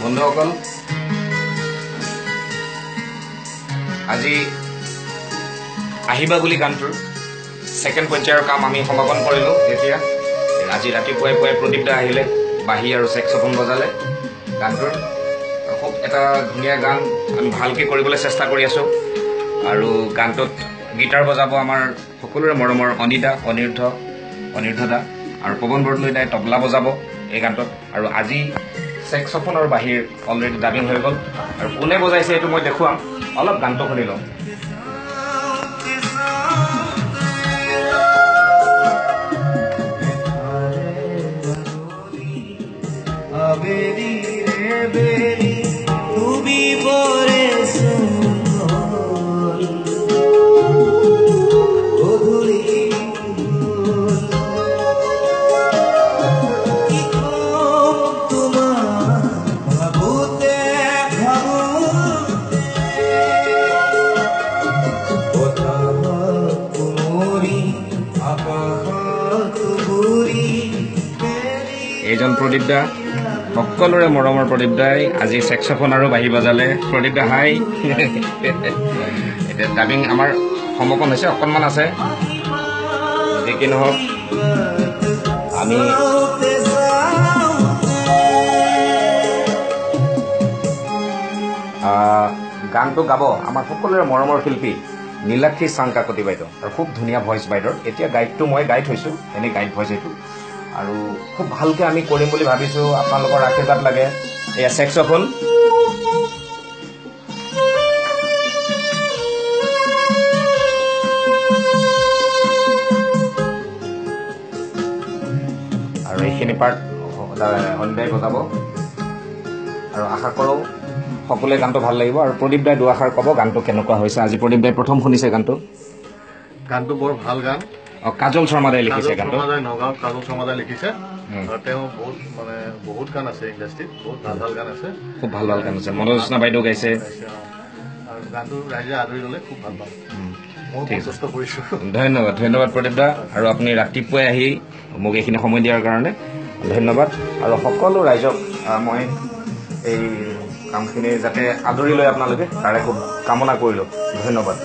বন্ধুসকল, আজি আহিবা বুলি গানটোৰ ছেকেণ্ড পৰ্যায়ৰ কাম আমি সমাপন কৰিলোঁ। এতিয়া আজি ৰাতিপুৱাই পুৱাই প্ৰদীপ দা আহিলে, বাঁহী আৰু চেক্সোফোন বজালে গানটোৰ। খুব এটা ধুনীয়া গান আমি ভালকৈ কৰিবলৈ চেষ্টা কৰি আছোঁ। আৰু গানটোত গীটাৰ বজাব আমাৰ সকলোৰে মৰমৰ অনিৰুদ্ধ দা, আৰু পৱন বৰদলৈ দাই তবলা বজাব এই গানটোত। আৰু আজি চেক্সোফোন আৰু বাঁহীৰ অলৰেডি ডাবিং হৈ গ'ল, আৰু কোনে বজাইছে এইটো মই দেখুৱাম। অলপ গানটো শুনি লওঁ। এইজন প্ৰদীপ দা, সকলোৰে মৰমৰ প্ৰদীপ দাই আজি চেক্সোফোন আৰু বাঁহী বজালে। প্ৰদীপ দা হাই। এতিয়া ডাবিং আমাৰ সমাপন হৈছে, অকণমান আছে। যি কি নহওক, আমি গানটো গাব আমাৰ সকলোৰে মৰমৰ শিল্পী নীলাক্ষী চাং কাকতি বাইদেউ, আৰু খুব ধুনীয়া ভইচ বাইদেউৰ। এতিয়া গাইডটো মই গাই থৈছোঁ, এনেই গাইড ভইচ এইটো, আৰু খুব ভালকৈ আমি কৰিম বুলি ভাবিছোঁ। আপোনালোকৰ আশীৰ্বাদ লাগে। এয়া চেক্সোফোন, আৰু এইখিনি পাৰ্ট অনিদাই বজাব। আৰু আশা কৰোঁ সকলোৱে গানটো ভাল লাগিব। আৰু প্ৰদীপ দাই দুআষাৰ ক'ব গানটো কেনেকুৱা হৈছে। আজি প্ৰদীপ দাই প্ৰথম শুনিছে গানটো বৰ ভাল গান। কাজল শৰ্মা দাই লিখিছে গানটো, নগাঁৱত কাজল শৰ্মা দাই লিখিছে। তেওঁ বহুত গান আছে ইণ্ডাষ্ট্ৰীত, বহুত ভাল ভাল গান আছে, খুব ভাল ভাল গান আছে। মনোজ্যোৎস্না বাইদেউ গাইছে, আৰু গানটো ৰাইজে আদৰি ল'লে খুব ভাল পাম। ধন্যবাদ প্ৰদীপ দা। আৰু আপুনি ৰাতিপুৱাই আহি মোক এইখিনি সময় দিয়াৰ কাৰণে ধন্যবাদ। আৰু সকলো ৰাইজক মই এই কামখিনি যাতে আদৰি লয় আপোনালোকে, তাৰে খুব কামনা কৰিলোঁ। ধন্যবাদ।